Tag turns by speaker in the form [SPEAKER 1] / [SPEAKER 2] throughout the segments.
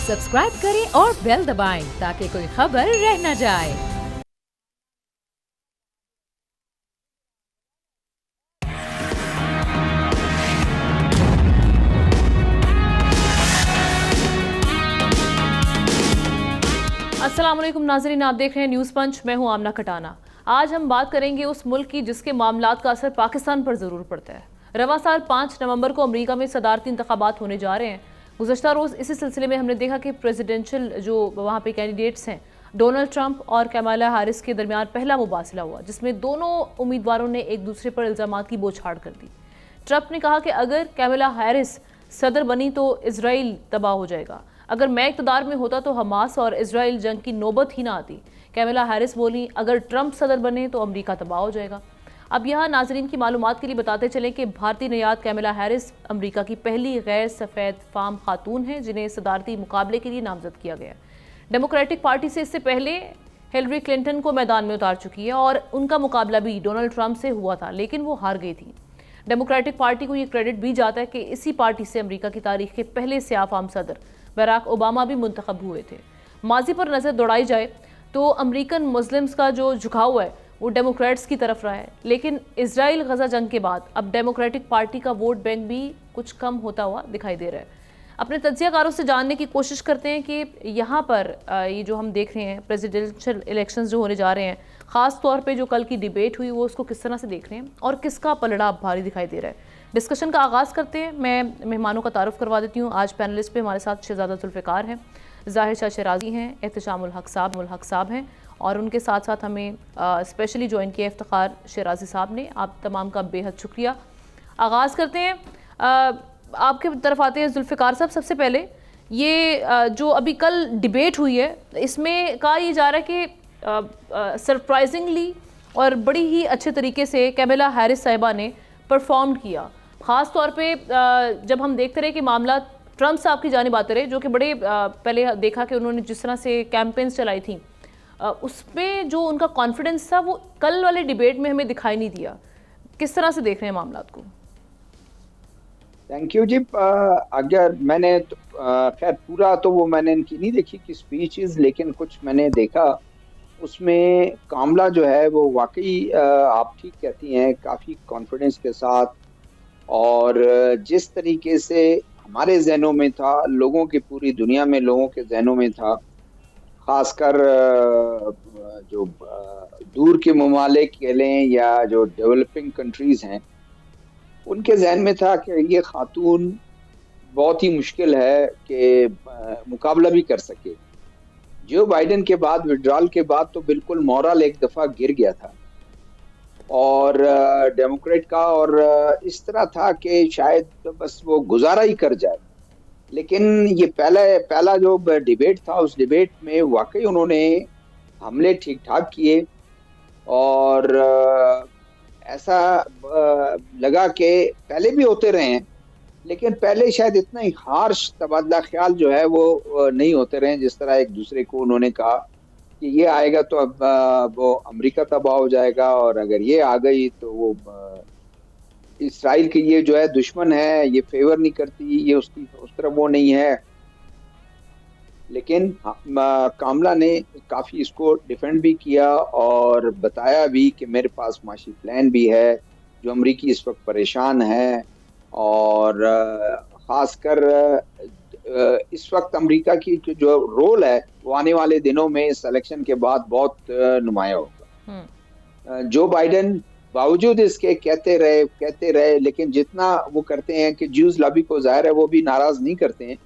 [SPEAKER 1] Subscribe करें और bell दबाएं ताकि कोई खबर रह न जाए। अस्सलाम वालेकुम नाज़रीन, आप देख रहे हैं न्यूज़ पंच। मैं हूं आमना खटाना। आज हम बात करेंगे उस मुल्क की जिसके मामलात का असर पाकिस्तान पर ज़रूर पड़ता है। रवा साल 5 नवंबर को अमेरिका में सदारती इंतखाबात होने जा रहे हैं। गुज़श्ता रोज़ इसी सिलसिले में हमने देखा कि प्रेसिडेंशियल जो वहाँ पे कैंडिडेट्स हैं, डोनाल्ड ट्रंप और कैमाला हैरिस के दरमियान पहला मुबासला हुआ, जिसमें दोनों उम्मीदवारों ने एक दूसरे पर इल्ज़ामात की बौछार कर दी। ट्रंप ने कहा कि अगर कैमाला हैरिस सदर बनी तो इसराइल तबाह हो जाएगा, अगर मैं इक़्तिदार में होता तो हमास और इसराइल जंग की नौबत ही ना आती। कैमाला हैरिस बोली, अगर ट्रंप सदर बने तो अमेरिका तबाह हो जाएगा। अब यहाँ नाजरीन की मालूमात के लिए बताते चलें कि भारतीय निर्यात कैमाला हैरिस अमेरिका की पहली गैर सफ़ेद फाम खातून हैं जिन्हें सदारती मुकाबले के लिए नामजद किया गया। डेमोक्रेटिक पार्टी से इससे पहले हिलरी क्लिंटन को मैदान में उतार चुकी है और उनका मुकाबला भी डोनाल्ड ट्रंप से हुआ था, लेकिन वो हार गई थी। डेमोक्रेटिक पार्टी को ये क्रेडिट भी जाता है कि इसी पार्टी से अमेरिका की तारीख के पहले स्याह फाम सदर बराक ओबामा भी मुंतखब हुए थे। माजी पर नज़र दौड़ाई जाए तो अमेरिकन मुस्लिम्स का जो झुकाव है वो डेमोक्रेट्स की तरफ रहा है, लेकिन इसराइल गजा जंग के बाद अब डेमोक्रेटिक पार्टी का वोट बैंक भी कुछ कम होता हुआ दिखाई दे रहा है। अपने तज्जियाकारों से जानने की कोशिश करते हैं कि यहाँ पर ये जो हम देख रहे हैं प्रेसिडेंशियल इलेक्शंस जो होने जा रहे हैं, ख़ास तौर पे जो कल की डिबेट हुई वो उसको किस तरह से देख रहे हैं और किसका पलड़ा भारी दिखाई दे रहा है। डिस्कशन का आगाज़ करते हैं। मैं मेहमानों का तारुफ करवा देती हूँ। आज पैनलिस्ट पे हमारे साथ शहजादा जुल्फ़िकार हैं, ज़ाहिर शाह शराजी हैं, एहतशामुल हक साहब हैं और उनके साथ साथ हमें स्पेशली ज्वाइन किया इफ्तिखार शराजी साहब ने। आप तमाम का बेहद शुक्रिया। आगाज़ करते हैं, आपके तरफ आते हैं जुल्फ़िकार साहब। सबसे पहले ये जो अभी कल डिबेट हुई है, इसमें कहा यह जा रहा है कि सरप्राइजिंगली और बड़ी ही अच्छे तरीके से कैमाला हैरिस साहिबा ने परफॉर्म किया। ख़ास तौर पे जब हम देखते रहे कि मामला ट्रंप साहब की जानिब आते रहे, जो कि बड़े पहले देखा कि उन्होंने जिस तरह से कैंपेन्स चलाई थी, उसमें जो उनका कॉन्फिडेंस था वो कल वाले डिबेट में हमें दिखाई नहीं दिया। किस तरह से देख रहे हैं मामलात को?
[SPEAKER 2] थैंक यू जी। अगर मैंने खैर पूरा तो वो मैंने इनकी नहीं देखी कि स्पीचेस, लेकिन कुछ मैंने देखा उसमें कामला जो है वो वाकई आप ठीक कहती हैं, काफ़ी कॉन्फिडेंस के साथ और जिस तरीके से हमारे जहनों में था, लोगों की पूरी दुनिया में लोगों के जहनों में था, ख़ासकर जो दूर के ममालिक कह लें या जो डेवलपिंग कंट्रीज़ हैं, उनके जहन में था कि ये खातून बहुत ही मुश्किल है कि मुकाबला भी कर सके। जो बाइडेन के बाद, विड्रॉल के बाद तो बिल्कुल मोरल एक दफ़ा गिर गया था और डेमोक्रेट का, और इस तरह था कि शायद तो बस वो गुजारा ही कर जाए। लेकिन ये पहला जो डिबेट था, उस डिबेट में वाकई उन्होंने हमले ठीक ठाक किए और ऐसा लगा कि पहले भी होते रहे हैं, लेकिन पहले शायद इतना ही हार्श तबादला ख्याल जो है वो नहीं होते रहे। जिस तरह एक दूसरे को उन्होंने कहा कि ये आएगा तो अब वो अमेरिका तबाह हो जाएगा और अगर ये आ गई तो वो इसराइल की ये जो है दुश्मन है, ये फेवर नहीं करती, ये उसकी उस तरफ वो नहीं है। लेकिन कामला ने काफ़ी इसको डिफेंड भी किया और बताया भी कि मेरे पास माशी प्लान भी है, जो अमरीकी इस वक्त परेशान है और ख़ासकर इस वक्त अमेरिका की जो रोल है वो आने वाले दिनों में इस इलेक्शन के बाद बहुत नुमाया होगा। जो बाइडेन बावजूद इसके कहते रहे, लेकिन जितना वो करते हैं कि ज्यूज लॉबी को ज़ाहिर है वो भी नाराज़ नहीं करते हैं,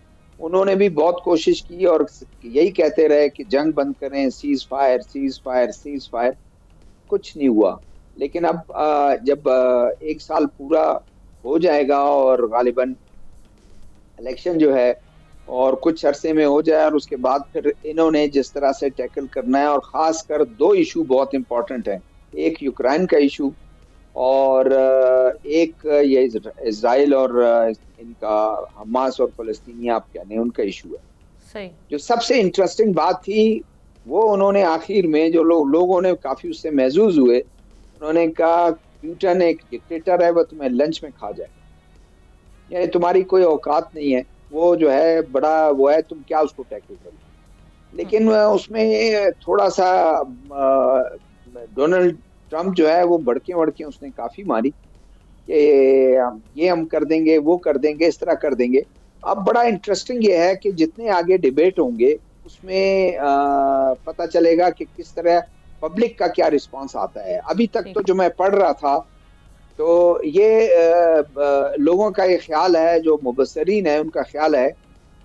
[SPEAKER 2] उन्होंने भी बहुत कोशिश की और यही कहते रहे कि जंग बंद करें, सीज फायर, कुछ नहीं हुआ। लेकिन अब जब एक साल पूरा हो जाएगा और गालिबन इलेक्शन जो है और कुछ अरसे में हो जाए और उसके बाद फिर इन्होंने जिस तरह से टैकल करना है, और ख़ासकर 2 इशू बहुत इम्पोर्टेंट हैं, एक यूक्रेन का इशू और एक ये इजराइल और इनका हमास और फ़लस्तीनी आप कह लें उनका इशू है।
[SPEAKER 1] सही। जो
[SPEAKER 2] सबसे इंटरेस्टिंग बात थी वो उन्होंने आखिर में जो लोगों ने काफ़ी उससे महजूज हुए, उन्होंने कहा प्यूटन एक डिक्टेटर है, वो तुम्हें लंच में खा जाए, यानी तुम्हारी कोई औकात नहीं है। वो जो है बड़ा वो है, तुम क्या उसको टैकल करो। लेकिन उसमें थोड़ा सा डोनाल्ड ट्रम्प जो है वो भड़के वड़के उसने काफी मारी कि ये हम कर देंगे, वो कर देंगे, इस तरह कर देंगे। अब बड़ा इंटरेस्टिंग ये है कि जितने आगे डिबेट होंगे उसमें पता चलेगा कि किस तरह पब्लिक का क्या रिस्पांस आता है। अभी तक तो जो मैं पढ़ रहा था तो ये लोगों का ये ख्याल है, जो मुबस्सरीन है उनका ख्याल है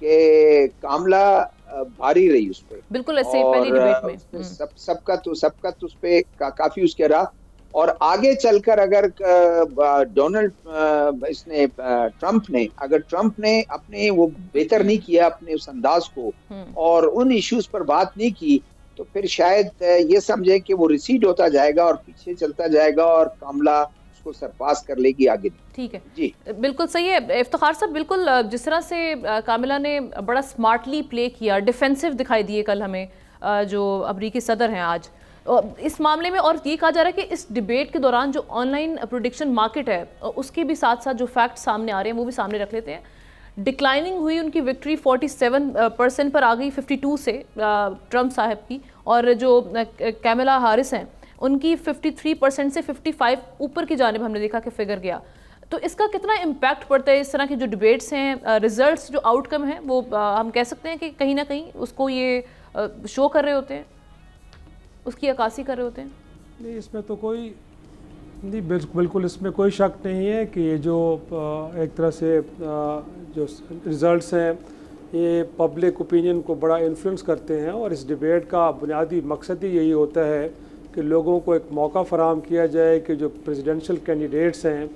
[SPEAKER 2] कि कामला भारी रही उस पे,
[SPEAKER 1] बिल्कुल ऐसे पहली
[SPEAKER 2] और
[SPEAKER 1] डिबेट में।
[SPEAKER 2] उसपे सबका तो उस पे काफी उसके रहा। और आगे चलकर अगर डोनाल्ड इसने ट्रम्प ने, अगर ट्रम्प ने अपने वो बेहतर नहीं किया अपने उस अंदाज को और उन इश्यूज पर बात नहीं की, तो फिर शायद ये समझे कि वो रिसीड होता जाएगा और पीछे चलता जाएगा और कामला उसको सरपास कर लेगी आगे।
[SPEAKER 1] ठीक है
[SPEAKER 2] जी
[SPEAKER 1] बिल्कुल सही है इफ्तिखार साहब। बिल्कुल जिस तरह से कामिला ने बड़ा स्मार्टली प्ले किया, डिफेंसिव दिखाई दिए कल हमें जो अमरीकी सदर हैं आज इस मामले में। और ये कहा जा रहा है कि इस डिबेट के दौरान जो ऑनलाइन प्रेडिक्शन मार्केट है उसके भी साथ साथ जो फैक्ट सामने आ रहे हैं वो भी सामने रख लेते हैं। डिक्लाइनिंग हुई उनकी विक्ट्री 47% पर आ गई 52 से ट्रम्प साहब की, और जो कैमला हारिस हैं उनकी 53% से 55 ऊपर की जानिब हमने देखा कि फिगर गया। तो इसका कितना इम्पैक्ट पड़ता है इस तरह की जो डिबेट्स हैं, रिजल्ट्स जो आउटकम हैं वो हम कह सकते हैं कि कहीं ना कहीं उसको ये शो कर रहे होते हैं, उसकी अक्कासी कर रहे होते हैं?
[SPEAKER 3] नहीं, इसमें तो कोई नहीं, बिल्कुल इसमें कोई शक नहीं है कि ये जो एक तरह से जो रिज़ल्ट्स हैं ये पब्लिक ओपिनियन को बड़ा इन्फ्लुएंस करते हैं। और इस डिबेट का बुनियादी मकसद ही यही होता है कि लोगों को एक मौका फ़राहम किया जाए कि जो प्रेसिडेंशियल कैंडिडेट्स हैं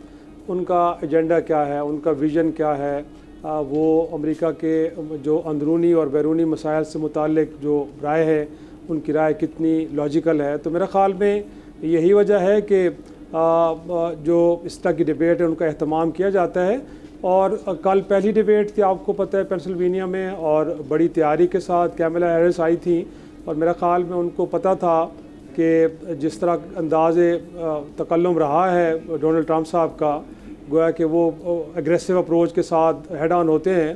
[SPEAKER 3] उनका एजेंडा क्या है, उनका विज़न क्या है, वो अमेरिका के जो अंदरूनी और बैरूनी मसाइल से मुताल्लिक जो राय है उनकी राय कितनी लॉजिकल है। तो मेरा ख़्याल में यही वजह है कि जो इस तरह की डिबेट है उनका अहतमाम किया जाता है। और कल पहली डिबेट थी, आपको पता है, पेंसिल्वेनिया में, और बड़ी तैयारी के साथ कैमला हैरिस आई थी। और मेरा ख़्याल में उनको पता था कि जिस तरह अंदाज़ तकल्लुम रहा है डोनाल्ड ट्रम्प साहब का, गोया कि वो एग्रेसिव अप्रोच के साथ हेड ऑन होते हैं,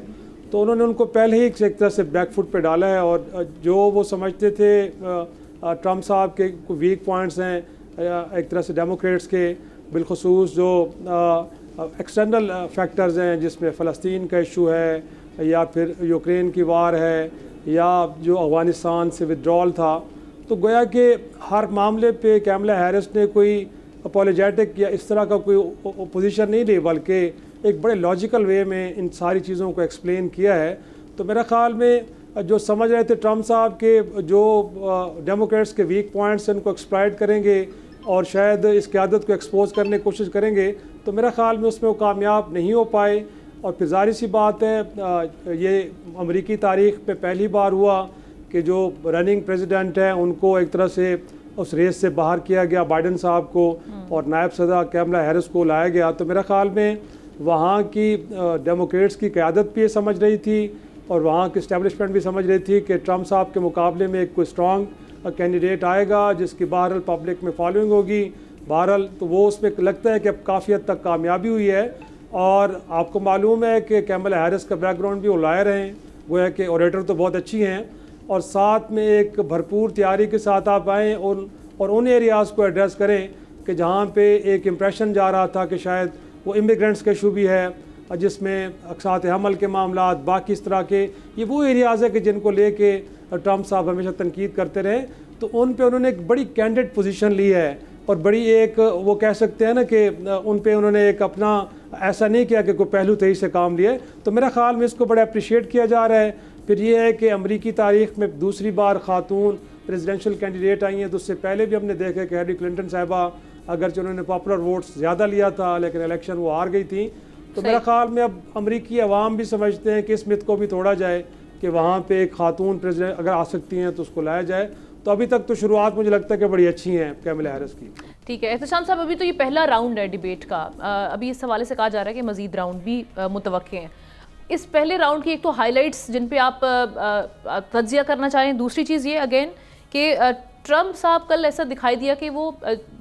[SPEAKER 3] तो उन्होंने उनको पहले ही एक तरह से बैक फुट पे डाला है। और जो वो समझते थे ट्रम्प साहब के वीक पॉइंट्स हैं एक तरह से डेमोक्रेट्स के, बिलखसूस जो एक्सटर्नल फैक्टर्स हैं जिसमें फ़लस्तीन का इशू है, या फिर यूक्रेन की वार है, या जो अफ़गानिस्तान से विड्रॉल था, तो गोया कि हर मामले पे कैमला हैरिस ने कोई अपोलोजेटिक या इस तरह का कोई पोजीशन नहीं ली, बल्कि एक बड़े लॉजिकल वे में इन सारी चीज़ों को एक्सप्लेन किया है। तो मेरा ख़्याल में जो समझ रहे थे ट्रम्प साहब के जो डेमोक्रेट्स के वीक पॉइंट्स इनको एक्सप्लॉइट करेंगे और शायद इस क़यादत को एक्सपोज करने की कोशिश करेंगे, तो मेरा ख़्याल में उसमें वो कामयाब नहीं हो पाए। और फिर ज़ाहिर सी बात है, ये अमरीकी तारीख़ में पहली बार हुआ कि जो रनिंग प्रेसिडेंट हैं उनको एक तरह से उस रेस से बाहर किया गया, बाइडन साहब को, और नायब सदर कैमला हैरिस को लाया गया। तो मेरा ख़्याल में वहाँ की डेमोक्रेट्स की क़यादत भी ये समझ रही थी और वहाँ की इस्टेब्लिशमेंट भी समझ रही थी कि ट्रम्प साहब के मुकाबले में एक कोई स्ट्रॉन्ग कैंडिडेट आएगा जिसकी बहरहाल पब्लिक में फॉलोइंग होगी। बहरहाल तो वो उसमें लगता है कि अब काफ़ी हद तक कामयाबी हुई है। और आपको मालूम है कि कैमला हैरिस का बैकग्राउंड भी वो लायर हैं, गोया कि ओरेटर तो बहुत अच्छी हैं, और साथ में एक भरपूर तैयारी के साथ आप आएँ और उन एरियाज़ को एड्रेस करें कि जहाँ पे एक इम्प्रेशन जा रहा था कि शायद वो इमिग्रेंट्स का इशू भी है, जिसमें अक़सात हमल के मामला, बाकी इस तरह के ये वो एरियाज़ है कि जिनको लेके ट्रम्प साहब हमेशा तनकीद करते रहे। तो उन पे उन्होंने एक बड़ी कैंडिड पोजीशन ली है और बड़ी एक वो कह सकते हैं ना कि उन पे उन्होंने एक अपना ऐसा नहीं किया कि कोई पहलू तरी से काम लिए। तो मेरा ख़्याल में इसको बड़ा अप्रिशिएट किया जा रहा है। फिर ये है कि अमरीकी तारीख़ में दूसरी बार ख़ातून प्रेसिडेंशियल कैंडिडेट आई हैं। तो उससे पहले भी हमने देखा कि हिलरी क्लिंटन साहिबा, अगरचे उन्होंने पॉपुलर वोट्स ज़्यादा लिया था लेकिन इलेक्शन वो हार गई थी। तो मेरा ख़्याल में अब अमरीकी अवाम भी समझते हैं कि इस मिथ को भी तोड़ा जाए कि वहाँ पे एक खातून प्रेसिडेंट अगर आ सकती हैं तो उसको लाया जाए। तो अभी तक तो शुरुआत मुझे लगता है कि बड़ी अच्छी हैं कैमला हैरिस की।
[SPEAKER 1] ठीक है एहतशाम साहब, अभी तो ये पहला राउंड है डिबेट का, अभी इस हवाले से कहा जा रहा है कि मज़ीद राउंड भी मुतवक्के हैं। इस पहले राउंड की एक तो हाइलाइट्स जिन पे आप तज्जिया करना चाहें, दूसरी चीज़ ये अगेन कि ट्रम्प साहब कल ऐसा दिखाई दिया कि वो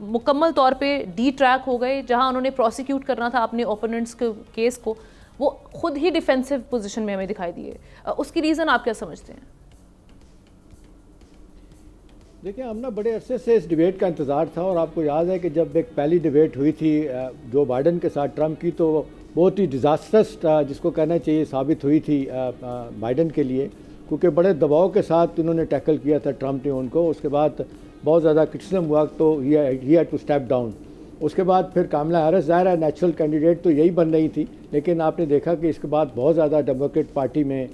[SPEAKER 1] मुकम्मल तौर पे डी ट्रैक हो गए, जहां उन्होंने प्रोसिक्यूट करना था अपने ओपोनेंट्स के केस को वो खुद ही डिफेंसिव पोजीशन में हमें दिखाई दिए, उसकी रीज़न आप क्या समझते हैं?
[SPEAKER 4] देखिए, हम ना बड़े अरसे से इस डिबेट का इंतज़ार था, और आपको याद है कि जब एक पहली डिबेट हुई थी जो बाइडन के साथ ट्रंप की, तो बहुत ही डिज़ास्टर्स जिसको कहना चाहिए साबित हुई थी बाइडन के लिए, क्योंकि बड़े दबाव के साथ उन्होंने टैकल किया था ट्रंप ने उनको। उसके बाद बहुत ज़्यादा क्रिटिसिज्म हुआ, तो he had to step down. उसके बाद फिर कामला हैरिस, ज़ाहिर है नेचुरल कैंडिडेट तो यही बन रही थी, लेकिन आपने देखा कि इसके बाद बहुत ज़्यादा डेमोक्रेट पार्टी में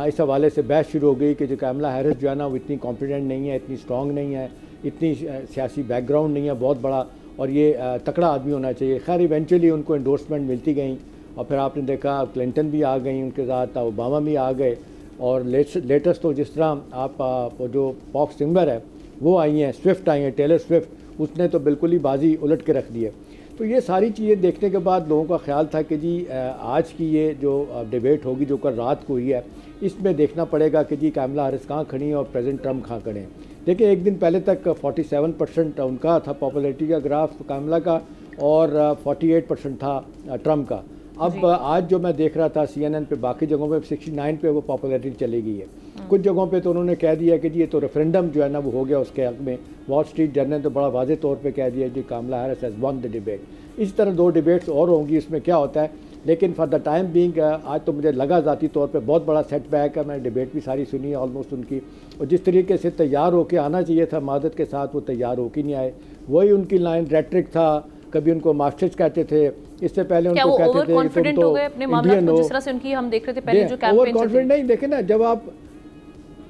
[SPEAKER 4] इस हवाले से बहस शुरू हो गई कि जो कामला हैरिस जो है ना, वो इतनी कॉन्फिडेंट नहीं है, इतनी स्ट्रॉन्ग नहीं है, इतनी सियासी बैकग्राउंड नहीं है बहुत बड़ा, और ये तकड़ा आदमी होना चाहिए। खैर इवेंचुअली उनको एंडोर्समेंट मिलती गई, और फिर आपने देखा क्लिंटन भी आ गई उनके साथ, ओबामा भी आ गए, और लेटेस्ट तो जिस तरह आप जो पॉप सिंगर है वो आई हैं, स्विफ्ट आई हैं, टेलर स्विफ्ट, उसने तो बिल्कुल ही बाजी उलट के रख दी है। तो ये सारी चीज़ें देखने के बाद लोगों का ख्याल था कि जी आज की ये जो डिबेट होगी जो कल रात को हुई है, इसमें देखना पड़ेगा कि जी कामला हैरिस कहाँ खड़ी हैं और प्रेसिडेंट ट्रंप कहाँ खड़े हैं। देखिए, एक दिन पहले तक 47% उनका था पॉपुलैरिटी का ग्राफ कामला का, और 48% था ट्रंप का। अब आज जो मैं देख रहा था CNN पे, बाकी जगहों पे 69 पे वो पॉपुलैरिटी चली गई है। कुछ जगहों पे तो उन्होंने कह दिया कि जी ये तो रेफरेंडम जो है ना वो हो गया उसके हक में। वॉल स्ट्रीट जर्नल ने तो बड़ा वाज़े तौर पे कह दिया जी Kamala Harris has won the debate. इस तरह 2 डिबेट्स और होंगी, इसमें क्या होता है। लेकिन फॉर द टाइम बीइंग आज तो मुझे लगा ज़ाती तौर पे बहुत बड़ा सेटबैक है। मैंने डिबेट भी सारी सुनी है ऑलमोस्ट उनकी, और जिस तरीके से तैयार होकर आना चाहिए था मादत के साथ, वो तैयार होकर नहीं आए। वही उनकी लाइन रेट्रिक था, कभी उनको मास्टर्स कहते थे, इससे पहले उनको कहते थे
[SPEAKER 1] तुम तो इंडियन हो। जिस तरह से उनकी हम देख रहे थे पहले जो कैंपेन, ओवर
[SPEAKER 4] कॉन्फिडेंट नहीं। देखे ना, जब आप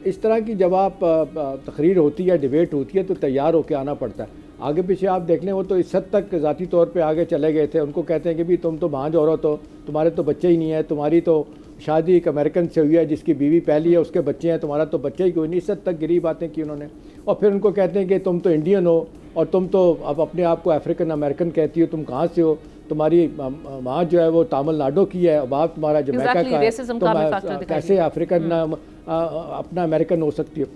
[SPEAKER 4] इस तरह की जब आप तकरीर होती है, डिबेट होती है, तो तैयार होकर आना पड़ता है। आगे पीछे आप देख लें, वो तो इस हद तक ज़ाती तौर पे आगे चले गए थे। उनको कहते हैं कि भी तुम तो भांज औरत हो, तुम्हारे तो बच्चे ही नहीं है, तुम्हारी तो शादी एक अमेरिकन से हुई है जिसकी बीवी पहली है, उसके बच्चे हैं, तुम्हारा तो बच्चे ही कोई नहीं। इस हद तक गिरी बातें की उन्होंने। और फिर उनको कहते हैं कि तुम तो इंडियन हो, और तुम तो अब अपने आप को अफ्रीकन अमेरिकन कहती हो, तुम कहाँ से हो, तुम्हारी माँ जो है वो तमिलनाडु की है, बाप तुम्हारा जमैका का है, तुम कैसे अफ्रीकन अपना अमेरिकन हो सकती हो।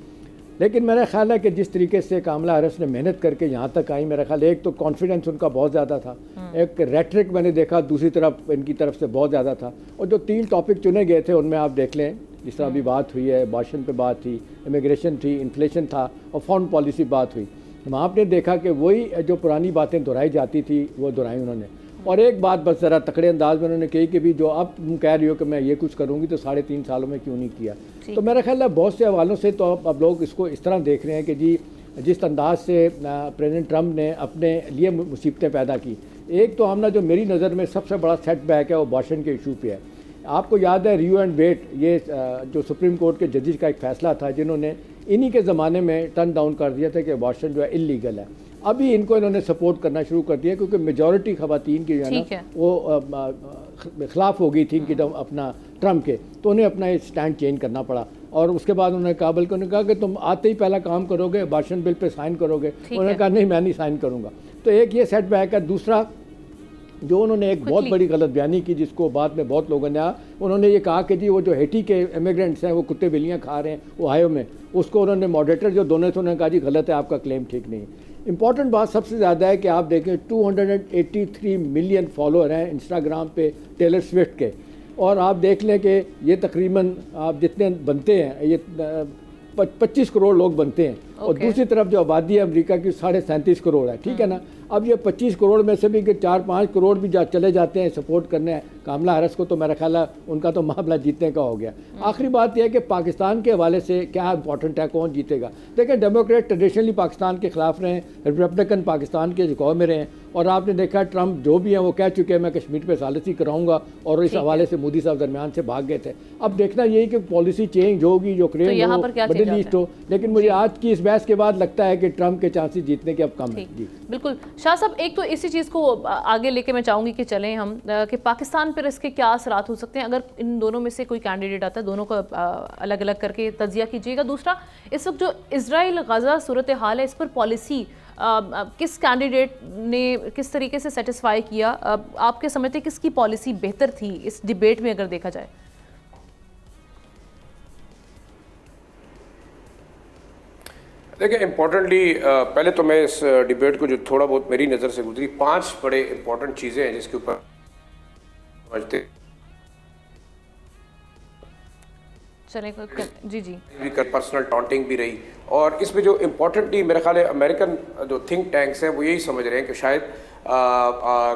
[SPEAKER 4] लेकिन मेरा ख्याल है कि जिस तरीके से कामला हैरिस ने मेहनत करके यहाँ तक आई, मेरा ख्याल एक तो कॉन्फिडेंस उनका बहुत ज़्यादा था, एक रेट्रिक मैंने देखा दूसरी तरफ इनकी तरफ से बहुत ज़्यादा था। और जो 3 टॉपिक चुने गए थे उनमें आप देख लें, जिस तरह अभी बात हुई है, भाषण पे बात थी, इमिग्रेशन थी, इन्फ्लेशन था, और फॉरेन पॉलिसी बात हुई। वहाँ आपने देखा कि वही जो पुरानी बातें दोहराई जाती थी वो दोहराई उन्होंने। और एक बात बस ज़रा तकड़े अंदाज में उन्होंने कही कि भी जो अब तुम कह रही हो कि मैं ये कुछ करूँगी, तो 3.5 सालों में क्यों नहीं किया। तो मेरा ख्याल है बहुत से हवालों से तो अब लोग इसको इस तरह देख रहे हैं कि जी जिस अंदाज से प्रेसिडेंट ट्रंप ने अपने लिए मुसीबतें पैदा की। एक तो हमने जो मेरी नज़र में सबसे बड़ा सेटबैक है वो भाषण के इशू पे है। आपको याद है रियो एंड वेट, ये जो सुप्रीम कोर्ट के जजेस का एक फ़ैसला था जिन्होंने इन्हीं के ज़माने में टर्न डाउन कर दिया था कि भाषण जो है इलीगल है। अभी इनको इन्होंने सपोर्ट करना शुरू कर दिया क्योंकि मेजॉरिटी खवातीन की जो है ना वो खिलाफ हो गई थी इनकी अपना ट्रंप के, तो उन्हें अपना स्टैंड चेंज करना पड़ा। और उसके बाद उन्होंने काबल को कहा कि तुम आते ही पहला काम करोगे, भाषण बिल पे साइन करोगे। उन्होंने कहा नहीं, मैं नहीं साइन करूँगा। तो एक ये सेटबैक है। दूसरा जो उन्होंने एक बहुत बड़ी गलत बयानी की, जिसको बाद में बहुत लोगों ने उन्होंने ये कहा कि जी वो जो हैटी के इमिग्रेंट्स हैं वो कुत्ते बिल्लियाँ खा रहे हैं ओहायो में, उसको उन्होंने मॉडरेटर जो दोनों थे उन्होंने कहा जी गलत है, आपका क्लेम ठीक नहीं है। इंपॉर्टेंट बात सबसे ज़्यादा है कि आप देखें 283 मिलियन फॉलोअर हैं इंस्टाग्राम पे टेलर स्विफ्ट के, और आप देख लें कि ये तकरीबन आप जितने बनते हैं ये 25 करोड़ लोग बनते हैं। और दूसरी तरफ जो आबादी है अमेरिका की 37.5 करोड़ है, ठीक है ना। अब ये 25 करोड़ में से भी 4-5 करोड़ भी चले जाते हैं सपोर्ट करने कामला हैरिस को, तो मेरा ख्याल है उनका तो मामला जीतने का हो गया। आखिरी बात यह है कि पाकिस्तान के हवाले से क्या इंपॉर्टेंट है, कौन जीतेगा। देखिए डेमोक्रेट ट्रेडिशनली पाकिस्तान के खिलाफ रहे हैं, रिपब्लिकन पाकिस्तान के जुकाव में रहे हैं, और आपने देखा ट्रंप जो भी है वो कह चुके हैं मैं कश्मीर पे सालिसी कराऊंगा, और इस हवाले से मोदी साहब दरमियान से भाग गए थे। अब देखना यही कि पॉलिसी चेंज होगी, जो क्रेज हो, मिडिल ईस्ट हो। लेकिन मुझे आज की इस बहस के बाद लगता है कि ट्रंप के चांसेस जीतने के अब कम है। जी
[SPEAKER 1] बिल्कुल शाह साहब, एक तो इसी चीज़ को आगे लेके मैं चाहूँगी कि चलें हम कि पाकिस्तान पर इसके क्या असरात हो सकते हैं अगर इन दोनों में से कोई कैंडिडेट आता है, दोनों को अलग अलग करके तजिया कीजिएगा। दूसरा, इस वक्त जो इजराइल गजा सूरत हाल है, इस पर पॉलिसी किस कैंडिडेट ने किस तरीके से सेटिस्फाई किया, आपके समझते किसकी पॉलिसी बेहतर थी इस डिबेट में अगर देखा जाए?
[SPEAKER 5] देखिए इम्पोर्टेंटली पहले तो मैं इस डिबेट को जो थोड़ा बहुत मेरी नज़र से गुजरी, 5 बड़े इम्पोर्टेंट चीज़ें हैं जिसके ऊपर समझते
[SPEAKER 1] चले जी जी
[SPEAKER 5] भी कर पर्सनल टॉन्टिंग भी रही। और इसमें जो इम्पोर्टेंटली मेरे ख्याल है अमेरिकन जो थिंक टैंक्स हैं वो यही समझ रहे हैं कि शायद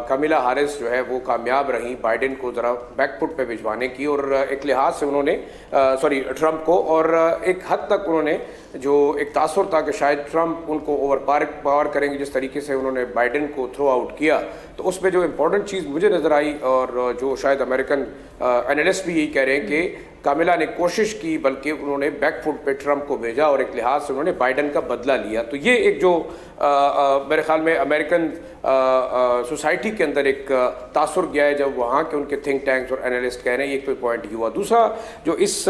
[SPEAKER 5] कमिला हारिस जो है वो कामयाब रही बाइडेन को ज़रा बैकफुट पे भिजवाने की, और एक लिहाज से उन्होंने ट्रंप को, और एक हद तक उन्होंने जो एक तासुर था कि शायद ट्रंप उनको ओवर पावर करेंगे जिस तरीके से उन्होंने बाइडेन को थ्रो आउट किया, तो उसमें जो इम्पोर्टेंट चीज़ मुझे नज़र आई और जो शायद अमेरिकन एनालिस्ट भी यही कह रहे हैं कि कामिला ने कोशिश की बल्कि उन्होंने बैकफुट पे ट्रंप को भेजा और एक लिहाज से उन्होंने बाइडेन का बदला लिया। तो ये एक जो मेरे ख्याल में अमेरिकन सोसाइटी के अंदर एक तासुर गया है जब वहाँ के उनके थिंक टैंक्स और एनालिस्ट कह रहे हैं, ये कोई पॉइंट हुआ। दूसरा जो इस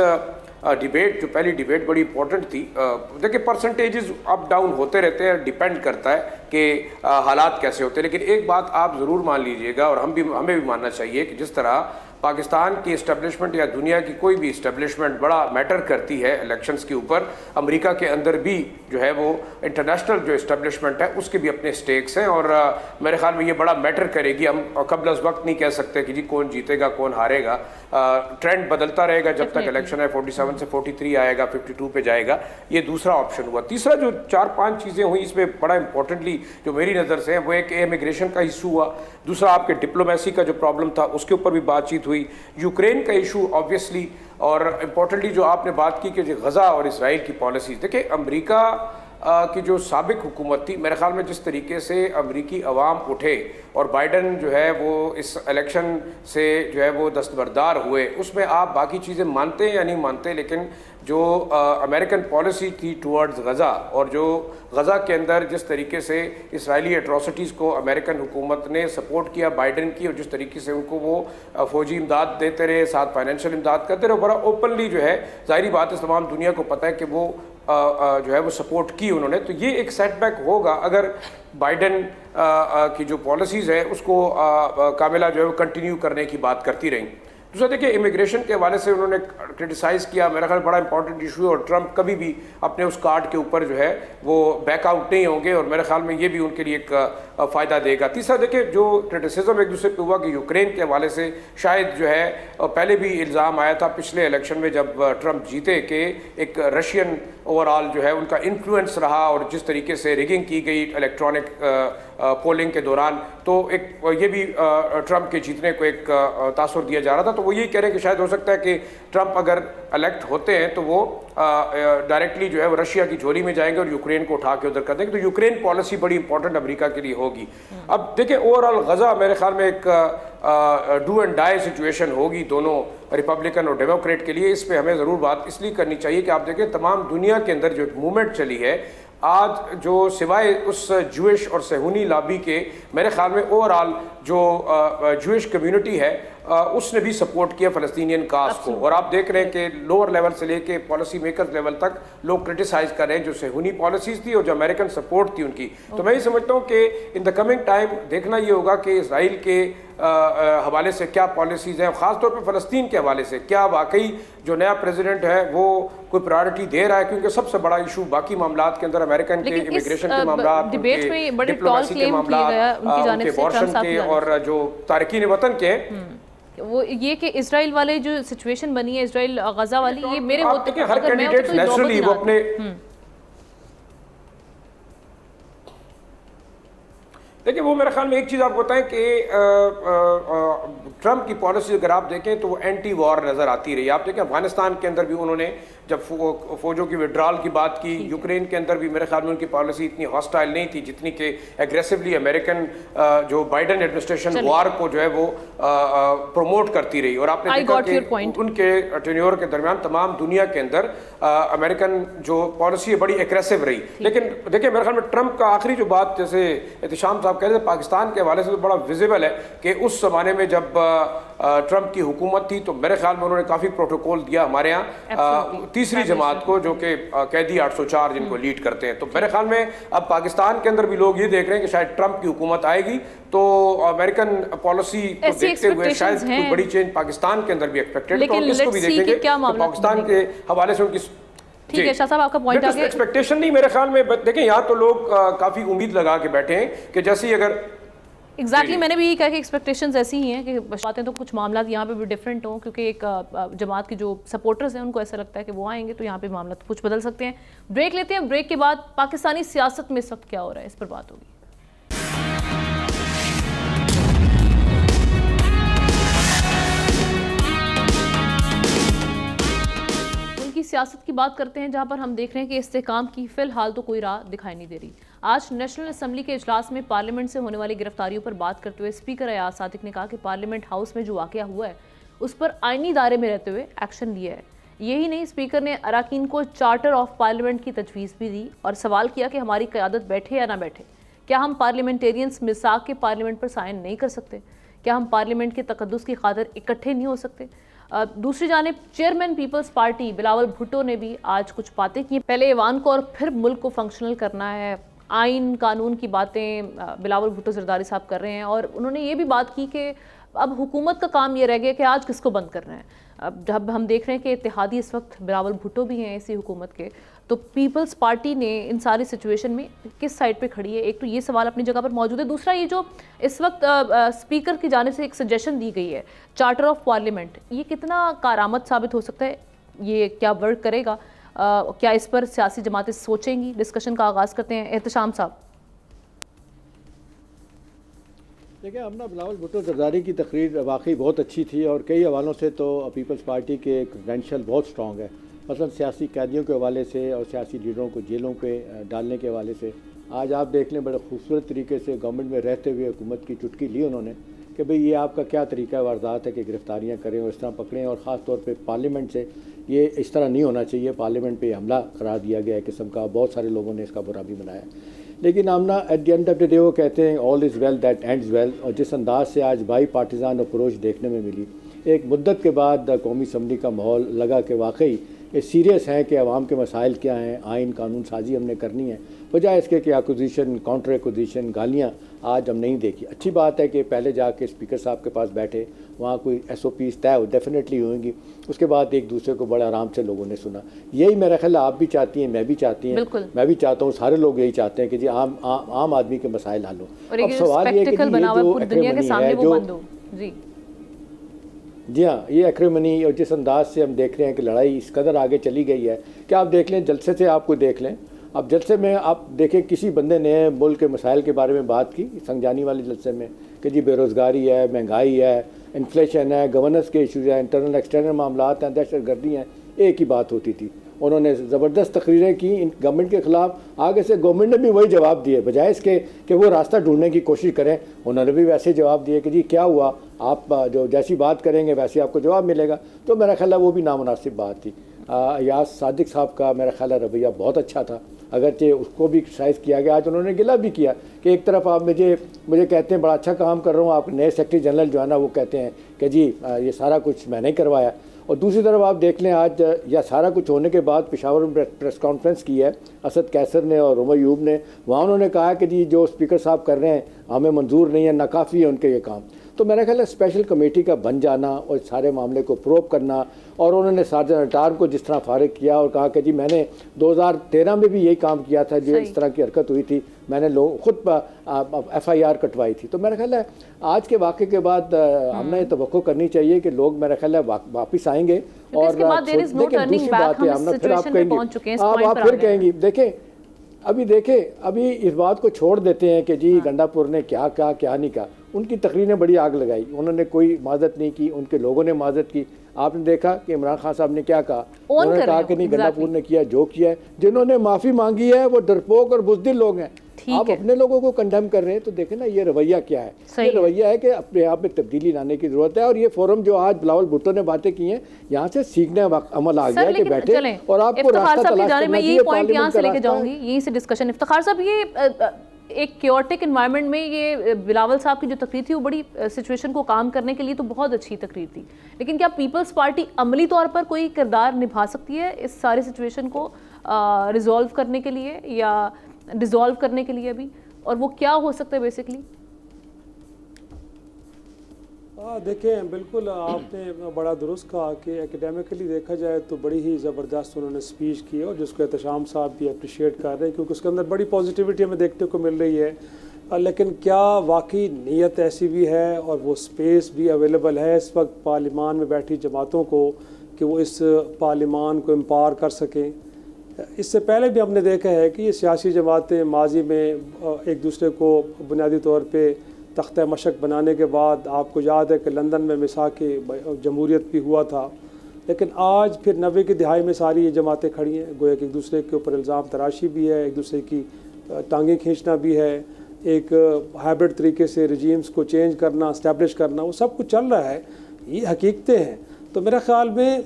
[SPEAKER 5] डिबेट जो पहली डिबेट बड़ी इंपॉर्टेंट थी, देखिए परसेंटेजेस अप डाउन होते रहते हैं, डिपेंड करता है कि हालात कैसे होते हैं, लेकिन एक बात आप ज़रूर मान लीजिएगा और हमें भी मानना चाहिए कि जिस तरह पाकिस्तान की इस्टेब्लिशमेंट या दुनिया की कोई भी इस्टेब्लिशमेंट बड़ा मैटर करती है इलेक्शंस के ऊपर, अमेरिका के अंदर भी जो है वो इंटरनेशनल जो इस्टेब्लिशमेंट है उसके भी अपने स्टेक्स हैं और मेरे ख्याल में ये बड़ा मैटर करेगी। हम कबल अज़ वक्त नहीं कह सकते कि जी कौन जीतेगा कौन हारेगा, ट्रेंड बदलता रहेगा जब तक इलेक्शन है, 47 से 43 आएगा, 52 पे जाएगा, ये दूसरा ऑप्शन हुआ। तीसरा जो 4-5 चीज़ें हुई इसमें बड़ा इंपॉर्टेंटली जो मेरी नज़र से है वो एक इमिग्रेशन का इशू हुआ, दूसरा आपके डिप्लोमेसी का जो प्रॉब्लम था उसके ऊपर भी बातचीत हुई, यूक्रेन का इशू ऑब्वियसली, और इम्पोर्टेंटली जो आपने बात की कि गज़ा और इसराइल की पॉलिसीज़। देखिए अमेरिका की जो साबिक हुकूमत थी, मेरे ख्याल में जिस तरीके से अमेरिकी अवाम उठे और बाइडन जो है वो इस इलेक्शन से जो है वो दस्तबरदार हुए, उसमें आप बाकी चीज़ें मानते हैं या नहीं मानते, लेकिन जो अमेरिकन पॉलिसी थी टुवर्ड्स गज़ा और जो गज़ा के अंदर जिस तरीके से इसराइली एट्रोसिटीज़ को अमेरिकन हुकूमत ने सपोर्ट किया बाइडन की, और जिस तरीके से उनको वो फ़ौजी इमदाद देते रहे, साथ फाइनेंशियल इमदाद करते रहे, बड़ा ओपनली जो है ज़ाहिरी बात है तमाम दुनिया को पता है कि वो जो है वो सपोर्ट की उन्होंने। तो ये एक सेटबैक होगा अगर बाइडन की जो पॉलिसीज़ है उसको कामिला जो है वो कंटिन्यू करने की बात करती रही। दूसरा देखिए इमिग्रेशन के हवाले से उन्होंने क्रिटिसाइज़ किया, मेरा ख्याल बड़ा इंपॉर्टेंट इशू है और ट्रंप कभी भी अपने उस कार्ड के ऊपर जो है वो बैकआउट नहीं होंगे और मेरे ख्याल में ये भी उनके लिए एक फ़ायदा देगा। तीसरा देखिए जो क्रिटिसिज्म एक दूसरे पे हुआ कि यूक्रेन के हवाले से शायद जो है पहले भी इल्ज़ाम आया था पिछले इलेक्शन में जब ट्रंप जीते कि एक रशियन ओवरऑल जो है उनका इन्फ्लुएंस रहा और जिस तरीके से रिगिंग की गई इलेक्ट्रॉनिक पोलिंग के दौरान, तो एक ये भी ट्रंप के जीतने को एक तासुर दिया जा रहा था। तो वो यही कह रहे हैं कि शायद हो सकता है कि ट्रंप अगर इलेक्ट होते हैं तो वो डायरेक्टली जो है वो रशिया की झोली में जाएंगे और यूक्रेन को उठा के उधर कर देंगे। तो यूक्रेन पॉलिसी बड़ी इंपॉर्टेंट अमेरिका के लिए होगी। अब देखिए ओवरऑल गज़ा मेरे ख्याल में एक डू एंड डाई सिचुएशन होगी दोनों रिपब्लिकन और डेमोक्रेट के लिए। इस पर हमें ज़रूर बात इसलिए करनी चाहिए कि आप देखें तमाम दुनिया के अंदर जो मूवमेंट चली है आज, जो सिवाय उस जूइश और सेहूनी लॉबी के मेरे ख्याल में ओवरऑल जो जूइश कम्युनिटी है उसने भी सपोर्ट किया फ़लस्तीनियन काज को, और आप देख रहे हैं कि लोअर लेवल से लेके पॉलिसी मेकर्स लेवल तक लोग क्रिटिसाइज कर रहे हैं जो सेहूनी पॉलिसीज़ थी और जो अमेरिकन सपोर्ट थी उनकी। तो मैं ये समझता हूँ कि इन द कमिंग टाइम देखना ये होगा कि इसराइल के हवाले से क्या पॉलिसीज़ हैं, ख़ासतौर पर फ़लस्तीन के हवाले से क्या वाकई जो नया प्रेसिडेंट है वो कोई प्रायोरिटी दे रहा है, क्योंकि सबसे बड़ा इशू बाकी मामलात के अंदर अमेरिकन के इमिग्रेशन के मामलात, डिप्लोमेसी के मामलात, उनके अबॉर्शन के और जो तारकीन वतन के
[SPEAKER 1] वो ये कि इसराइल वाले जो सिचुएशन बनी है इसराइल गज़ा वाली, ये मेरे होते
[SPEAKER 5] हर कैंडिडेट नेचुरली वो अपने देखिए वो मेरे ख्याल में एक चीज़ आपको बताएं कि ट्रंप की पॉलिसी अगर आप देखें तो वो एंटी वॉर नज़र आती रही। आप देखें अफगानिस्तान के अंदर भी उन्होंने जब फौजों की विड्रॉल की बात की, यूक्रेन के अंदर भी मेरे ख्याल में उनकी पॉलिसी इतनी हॉस्टाइल नहीं थी जितनी कि एग्रेसिवली अमेरिकन जो बाइडन एडमिनिस्ट्रेशन वॉर को जो है वो प्रमोट करती रही। और आपने देखा कि उनके टेन्योर के दरमियान तमाम दुनिया के अंदर अमेरिकन जो पॉलिसी है बड़ी एग्रेसिव रही। लेकिन देखिए मेरे ख्याल में ट्रंप का आखिरी जो बात जैसे एहतिशाम साहब कह रहे थे पाकिस्तान के हवाले से तो बड़ा विजिबल है कि उस ज़माने में जब ट्रंप की हुकूमत थी तो मेरे ख्याल में उन्होंने काफ़ी प्रोटोकॉल दिया हमारे यहाँ तीसरी जमात को जो कि कैदी 804 जिनको लीड करते हैं। तो मेरे ख्याल में अब पाकिस्तान के अंदर भी लोग ये देख रहे हैं कि शायद ट्रंप की हुकूमत आएगी तो अमेरिकन पॉलिसी को देखते हुए शायद कोई बड़ी चेंज पाकिस्तान के अंदर भी एक्सपेक्टेड है। तो इसको भी देखेंगे पाकिस्तान के हवाले से उनकी
[SPEAKER 1] ठीक है। शाह साहब आपका पॉइंट आ गया।
[SPEAKER 5] एक्सपेक्टेशन नहीं मेरे ख्याल में, देखें यहाँ तो लोग काफ़ी उम्मीद लगा के बैठे हैं कि जैसे ही अगर
[SPEAKER 1] एग्जैक्टली मैंने भी यही कहा कि एक्सपेक्टेशंस ऐसी ही हैं कि बातें तो कुछ मामला यहाँ पे भी डिफरेंट हों, क्योंकि एक जमात की जो सपोर्टर्स हैं उनको ऐसा लगता है कि वो आएंगे तो यहाँ पे मामला तो कुछ बदल सकते हैं। ब्रेक लेते हैं, ब्रेक के बाद पाकिस्तानी सियासत में इस वक्त क्या हो रहा है इस पर बात होगी। की सियासत की बात करते हैं, जहां पर हम देख रहे हैं कि इस्तेहकाम की फिलहाल तो कोई राह दिखाई नहीं दे रही। आज नेशनल असेंबली के इजलास में पार्लियामेंट से होने वाली गिरफ्तारियों पर बात करते हुए स्पीकर अयाज सादिक ने कहा कि पार्लियामेंट हाउस में जो वाकया हुआ है उस पर आईनी दायरे में रहते हुए एक्शन लिया है। यही नहीं, स्पीकर ने अराकीन को चार्टर ऑफ पार्लियामेंट की तजवीज़ भी दी और सवाल किया कि हमारी क़यादत बैठे या ना बैठे, क्या हम पार्लियामेंटेरियंस मिसाक के पार्लियामेंट पर साइन नहीं कर सकते? क्या हम पार्लियामेंट के तकद्दुस की खातिर इकट्ठे नहीं हो सकते? दूसरी जानिब chairman Peoples Party Bilawal Bhutto ने भी आज कुछ बातें की। पहले ऐवान को और फिर मुल्क को फंक्शनल करना है, आइन कानून की बातें बिलावल भुट्टो जरदारी साहब कर रहे हैं और उन्होंने ये भी बात की कि अब हुकूमत का काम ये रह गया कि आज किसको बंद करना है। अब जब हम देख रहे हैं कि इत्तेहादी इस वक्त बिलावल भुट्टो भी हैं इसी हुकूमत के, तो पीपल्स पार्टी ने इन सारी सिचुएशन में किस साइड पे खड़ी है? एक तो ये सवाल अपनी जगह पर मौजूद है, दूसरा ये जो इस वक्त स्पीकर की जानिब से एक सजेशन दी गई है चार्टर ऑफ पार्लियामेंट, ये कितना कारआमद साबित हो सकता है? ये क्या वर्क करेगा? क्या इस पर सियासी जमातें सोचेंगी? डिस्कशन का आगाज़ करते हैं। एहतशाम साहब।
[SPEAKER 4] देखिए, हमना बिलावल भुट्टो जरदारी की तकरीर वाकई बहुत अच्छी थी और कई हवालों से तो पीपल्स पार्टी के क्रेडेंशियल बहुत स्ट्रॉन्ग है। मसलन सियासी कैदियों के हवाले से और सियासी लीडरों को जेलों पे डालने के हवाले से आज आप देख लें, बड़े खूबसूरत तरीके से गवर्नमेंट में रहते हुए हुकूमत की चुटकी ली उन्होंने कि भाई ये आपका क्या तरीका वारदात है कि गिरफ्तारियाँ करें और इस तरह पकड़ें, और ख़ास तौर पर पार्लियामेंट से ये इस तरह नहीं होना चाहिए। पार्लियामेंट पर हमला करार दिया गया है किस्म का, बहुत सारे लोगों ने इसका बुरा भी बनाया। लेकिन आमना at the end of the day वो कहते हैं all is well that ends well, और जिस अंदाज से आज बाई पार्टिजान अप्रोच देखने में मिली, एक मुद्दत के बाद कौमी असम्बली का माहौल लगा कि वाकई ये सीरियस है कि अवाम के मसाइल क्या हैं, आइन कानून साजी हमने करनी है, बजाय इसके कि अपोजिशन काउंटर अपोजिशन गालियाँ आज हम नहीं देखी। अच्छी बात है कि पहले जाके स्पीकर साहब के पास बैठे, वहाँ कोई SOPs तय डेफिनेटली होंगी, उसके बाद एक दूसरे को बड़े आराम से लोगों ने सुना। यही मेरा ख्याल आप भी चाहती हैं, मैं भी चाहती हैं, मैं भी चाहता हूँ, सारे लोग यही चाहते हैं कि जी आम आदमी के मसाइल हल हो। अब सवाल ये है कि जी हाँ, ये एक्रिमनी और जिस अंदाज से हम देख रहे हैं कि लड़ाई इस कदर आगे चली गई है कि आप देख लें, जलसे से आपको देख लें, अब जलसे में आप देखें किसी बंदे ने मुल्क के मसाइल के बारे में बात की संजानी वाले जलसे में कि जी बेरोज़गारी है, महंगाई है, इन्फ्लेशन है, गवर्नेंस के इशूज़ हैं, इंटरनल एक्सटर्नल मामलात हैं, दहशतगर्दी हैं, एक ही बात होती थी। उन्होंने ज़बरदस्त तकरीरें की इन गवर्नमेंट के ख़िलाफ़। आगे से गवर्नमेंट ने भी वही जवाब दिए, बजाय इसके कि वो रास्ता ढूंढने की कोशिश करें, उन्होंने भी वैसे जवाब दिए कि जी क्या हुआ, आप जो जैसी बात करेंगे वैसे आपको जवाब मिलेगा। तो मेरा ख्याल है वो भी नामुनासिब बात थी। अयाज सादिक साहब का मेरा ख्याल है रवैया बहुत अच्छा था, अगरचे उसको भी क्रिटिसाइज़ किया गया। आज उन्होंने गिला भी किया कि एक तरफ आप मुझे कहते हैं बड़ा अच्छा काम कर रहा हूँ, आप नए सेक्रेटरी जनरल जो है ना वो कहते हैं कि जी ये सारा कुछ मैंने करवाया, और दूसरी तरफ आप देख लें आज या सारा कुछ होने के बाद पेशावर में प्रेस कॉन्फ्रेंस की है असद कैसर ने और उमर यूब ने, वहाँ उन्होंने कहा कि जी जो स्पीकर साहब कर रहे हैं हमें मंजूर नहीं है, नाकाफ़ी है उनके ये काम। तो मेरा ख्याल है स्पेशल कमेटी का बन जाना और सारे मामले को प्रोब करना, और उन्होंने सार्जन अटार को जिस तरह फारिग किया और कहा कि जी मैंने 2013 में भी यही काम किया था, जो इस तरह की हरकत हुई थी, मैंने लोग खुद FIR कटवाई थी। तो मेरा ख्याल है आज के वाक़े के बाद हमने ये तवक्को करनी चाहिए कि लोग मेरा ख्याल है वापस आएंगे और दूसरी बात है हमने फिर आप कहेंगे आप फिर कहेंगी देखें अभी इस बात को छोड़ देते हैं कि जी गंडापुर ने क्या कहा क्या नहीं कहा। उनकी तकरीर ने बड़ी आग लगाई, उन्होंने कोई माजरत नहीं की, उनके लोगों ने माजरत की। आपने देखा कि इमरान खान साहब ने क्या कहा, उन्होंने कहा कि नहीं गंडापुर ने किया जो किया है, जिन्होंने माफ़ी मांगी है वो डरपोक और बुज़दिल लोग हैं। आप अपने लोगों को कंडेम कर रहे हैं, तो देखें ना ये रवैया क्या है। ये रवैया है कि अपने आप में तब्दीली लाने की जरूरत है, और ये फोरम जो आज बिलावल भुट्टो ने बातें की हैं, यहाँ से सीखने अमल आ गया कि बैठे और आपको रास्ता तलाश करना चाहिए।
[SPEAKER 1] यहाँ से लेके जाऊंगी यहीं से डिस्कशन। इफ्तिखार साहब, ये एक क्योटिक इन्वायरमेंट में ये बिलावल साहब की जो तकरीर थी वो बड़ी सिचुएशन को काम करने के लिए तो बहुत अच्छी तकरीर थी, लेकिन क्या पीपल्स पार्टी अमली तौर पर कोई किरदार निभा सकती है इस सारी सिचुएशन को रिजॉल्व करने के लिए या डिसॉल्व करने के लिए अभी, और वो क्या हो सकता है बेसिकली?
[SPEAKER 3] देखें, बिल्कुल आपने बड़ा दुरुस्त कहा कि एकेडमिकली देखा जाए तो बड़ी ही ज़बरदस्त उन्होंने स्पीच की और जिसको एहतशाम साहब भी अप्रिशिएट कर रहे हैं, क्योंकि उसके अंदर बड़ी पॉजिटिविटी हमें देखने को मिल रही है लेकिन क्या वाकई नीयत ऐसी भी है और वो स्पेस भी अवेलेबल है इस वक्त पार्लिमान में बैठी जमातों को कि वो इस पार्लिमान को एम्पावर कर सकें? इससे पहले भी हमने देखा है कि ये सियासी जमातें माजी में एक दूसरे को बुनियादी तौर पे तख्ता मशक बनाने के बाद, आपको याद है कि लंदन में मिसाक जमहूरियत भी हुआ था, लेकिन आज फिर 90 की दिहाई में सारी ये जमातें खड़ी हैं। गोया कि एक दूसरे के ऊपर इल्ज़ाम तराशी भी है, एक दूसरे की टांगें खींचना भी है, एक हाइब्रिड तरीके से रजीम्स को चेंज करना, इस्टेब्लिश करना, वो सब कुछ चल रहा है। ये हकीकतें हैं। तो मेरे ख़्याल में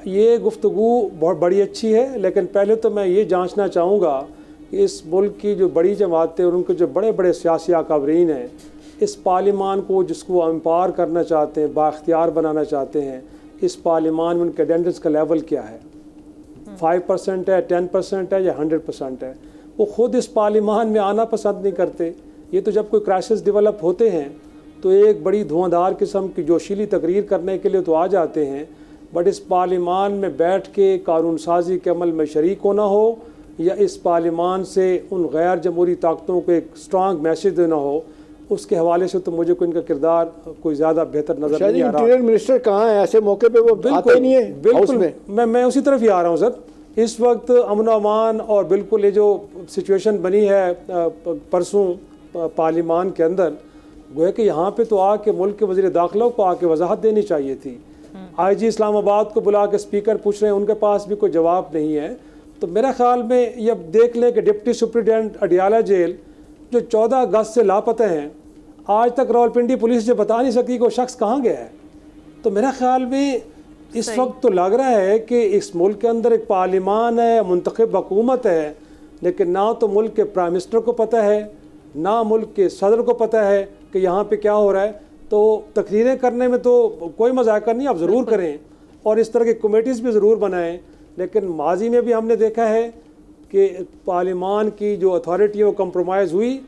[SPEAKER 3] ये गुफ्तगू बहुत बड़ी अच्छी है, लेकिन पहले तो मैं ये जांचना चाहूँगा कि इस मुल्क की जो बड़ी जमातें और उनके जो बड़े बड़े सियासी अकाबरीन हैं, इस पार्लिमान को जिसको एम्पावर करना चाहते हैं, बाख्तियार बनाना चाहते हैं, इस पार्लिमान में उनके अटेंडेंस का लेवल क्या है? 5% है, 10% है या 100% है? वो ख़ुद इस पार्लिमान में आना पसंद नहीं करते। ये तो जब कोई क्राइसिस डेवलप होते हैं तो एक बड़ी धुआंधार किस्म की जोशीली तकरीर करने के लिए तो आ जाते हैं, बट इस पार्लिमान में बैठ के कानून साजी के अमल में शरीक होना हो या इस पार्लिमान से उन गैर जमहूरी ताकतों को एक स्ट्रांग मैसेज देना हो, उसके हवाले से तो मुझे कोई इनका किरदार कोई ज़्यादा बेहतर नज़र नहीं आ रहा।
[SPEAKER 4] इंटीरियर मिनिस्टर कहाँ है ऐसे मौके पे? वो आते ही नहीं है हाउस में।
[SPEAKER 3] मैं उसी तरफ ही आ रहा हूँ सर। इस वक्त अमन अमान और बिल्कुल ये जो सिचुएशन बनी है परसों पार्लिमान के अंदर, गोया कि यहाँ पे तो आके मुल्क के वज़ीर दाखिला को आके वजाहत देनी चाहिए थी। IG इस्लामाबाद को बुला के स्पीकर पूछ रहे हैं, उनके पास भी कोई जवाब नहीं है। तो मेरा ख्याल में ये देख लें कि डिप्टी सुप्रिटेंडेंट अडियाला जेल जो 14 अगस्त से लापता हैं, आज तक रावलपिंडी पुलिस से बता नहीं सकती कि वो शख्स कहाँ गया है। तो मेरा ख्याल में इस वक्त तो लग रहा है कि इस मुल्क के अंदर एक पार्लिमान है, मुंतखब हुकूमत है, लेकिन ना तो मुल्क के प्राइम मिनिस्टर को पता है, ना मुल्क के सदर को पता है कि यहाँ पे क्या हो रहा है। तो तकरीरें करने में तो कोई मजाक नहीं, आप ज़रूर करें और इस तरह की कमेटीज़ भी ज़रूर बनाएं, लेकिन माजी में भी हमने देखा है कि पार्लिमान की जो अथॉरिटी है वो कंप्रोमाइज़ हुई,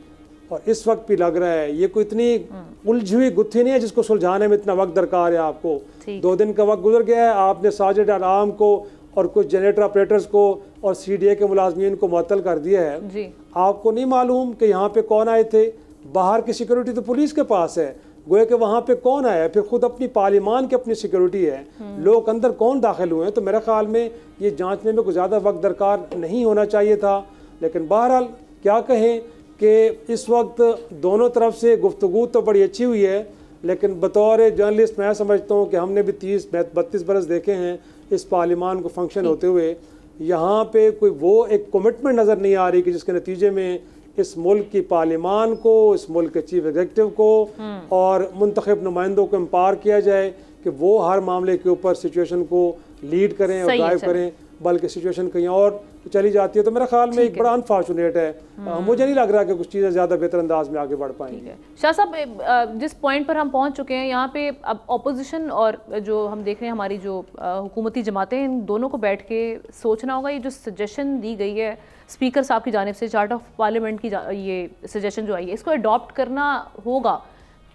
[SPEAKER 3] और इस वक्त भी लग रहा है ये कोई इतनी उलझी हुई गुत्थी नहीं है जिसको सुलझाने में इतना वक्त दरकार है। आपको 2 दिन का वक्त गुजर गया है, आपने साजिद आराम को और कुछ जनरेटर ऑपरेटर्स को और CDA के मुलाजमीन को मुअत्तल कर दिया है जी। आपको नहीं मालूम कि यहाँ पे कौन आए थे? बाहर की सिक्योरिटी तो पुलिस के पास है, गोया कि वहाँ पे कौन आया? फिर खुद अपनी पार्लिमान की अपनी सिक्योरिटी है, लोग अंदर कौन दाखिल हुए हैं? तो मेरे ख्याल में ये जांचने में कुछ ज़्यादा वक्त दरकार नहीं होना चाहिए था। लेकिन बहरहाल क्या कहें कि इस वक्त दोनों तरफ से गुफ्तगू तो बड़ी अच्छी हुई है, लेकिन बतौर जर्नलिस्ट मैं समझता हूँ कि हमने भी 30-32 बरस देखे हैं इस पार्लिमान को फंक्शन होते हुए। यहाँ पे कोई वो एक कमिटमेंट नज़र नहीं आ रही कि जिसके नतीजे में इस मुल्क की पार्लिमान को, इस मुल्क के चीफ एग्जीक्यूटिव को और मुंतखब नुमाइंदों को एम्पावर किया जाए कि वो हर मामले के ऊपर सिचुएशन को लीड करें और ड्राइव करें, बल्कि सिचुएशन कहीं और चली जाती है। तो मेरे ख्याल में एक बड़ा अनफॉर्चुनेट है। मुझे नहीं लग रहा कि कुछ चीज़ें ज़्यादा बेहतर अंदाज में आगे बढ़ पाएंगी।
[SPEAKER 1] शाह साहब, जिस पॉइंट पर हम पहुंच चुके हैं यहाँ पे, अब ऑपोजिशन और जो हम देख रहे हैं हमारी जो हुकूमती जमातें, इन दोनों को बैठ के सोचना होगा। ये जो सजेशन दी गई है स्पीकर साहब की जानिब से, चार्ट ऑफ पार्लियामेंट की ये सजेशन जो आई है, इसको अडॉप्ट करना होगा,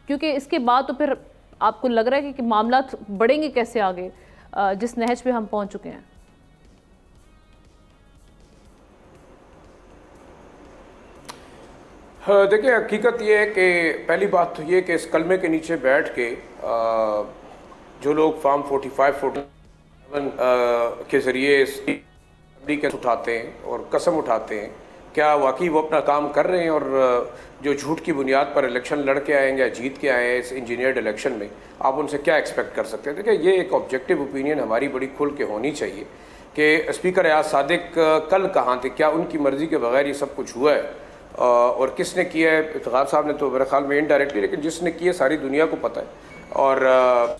[SPEAKER 1] क्योंकि इसके बाद तो फिर आपको लग रहा है कि मामला बढ़ेंगे कैसे आगे जिस नहज पे हम पहुँच चुके हैं।
[SPEAKER 5] देखिए, हकीकत ये है कि पहली बात तो ये कि इस कलमे के नीचे बैठ के जो लोग फॉर्म 45-47 के ज़रिए के उठाते हैं और कसम उठाते हैं, क्या वाकई वो अपना काम कर रहे हैं? और जो झूठ की बुनियाद पर इलेक्शन लड़ के आएंगे या जीत के आए हैं इस इंजीनियर्ड इलेक्शन में, आप उनसे क्या एक्सपेक्ट कर सकते हैं? देखिए, ये एक ऑब्जेक्टिव ओपिनियन हमारी बड़ी खुल के होनी चाहिए कि स्पीकर एयाज सादिक कल कहाँ थे, क्या उनकी मर्ज़ी के बगैर ये सब कुछ हुआ है और किसने किया है? इफ्तिखार साहब ने तो मेरे ख्याल में इनडायरेक्टली, लेकिन जिसने किया सारी दुनिया को पता है। और